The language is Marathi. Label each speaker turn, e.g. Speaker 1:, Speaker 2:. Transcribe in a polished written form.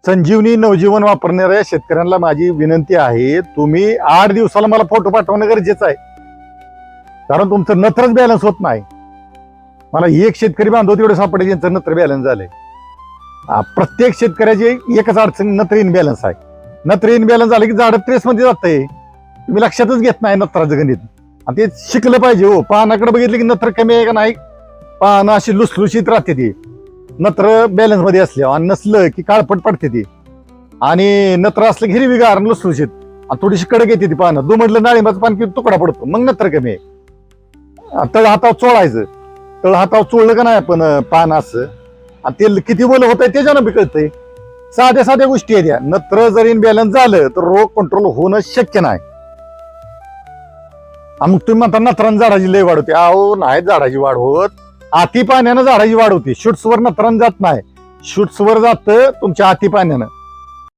Speaker 1: संजीवनी नवजीवन वापरणाऱ्या शेतकऱ्यांना माझी विनंती आहे, तुम्ही 8 दिवसाला मला फोटो पाठवणं गरजेचं आहे. कारण तुमचं नत्रच बॅलन्स होत नाही. मला एक शेतकरी बांधव तेवढे सापडले ज्यांचं नत्र बॅलन्स झालंय. प्रत्येक शेतकऱ्याची एकच अडचण नत्र इनबॅलन्स आहे. नत्र इनबॅलन्स झालं की झाड ट्रेस मध्ये जातंय. तुम्ही लक्षातच घेत नाही नत्राचं गणित. आणि ते शिकलं पाहिजे हो. पानाकडे बघितलं की नत्र कमी आहे का नाही, पानं अशी लुसलुशीत राहते ती नत्र बॅलन्स मध्ये असल्यावर, आणि नसलं की काळपट पडते ती, आणि नत्र असलं की हिरवीगार लुसलुशीत आणि थोडीशी कडक येते ती पानं. दुमडलं डाळिंबाचं पान की तुकडा पडतो, मग नत्र कमी आहे. तळ हातावर चोळायचं. तळ हातावर चोळलं का नाही आपण पान असं, आणि ते किती बोल होत आहे त्याच्यानं बी कळतंय. साध्या साध्या गोष्टी आहेत या. नत्र जर इनबॅलन्स झालं तर रोग कंट्रोल होणं शक्य नाही. मग तुम्ही म्हणता नत्रान झाडाची लय वाढ होते. अहो नाही झाडाची वाढ होत, अति पाण्यानं झाडाची वाढ होती. शूट्सवर नत्रान जात नाही, शूट्सवर जातं तुमच्या अति पाण्यानं.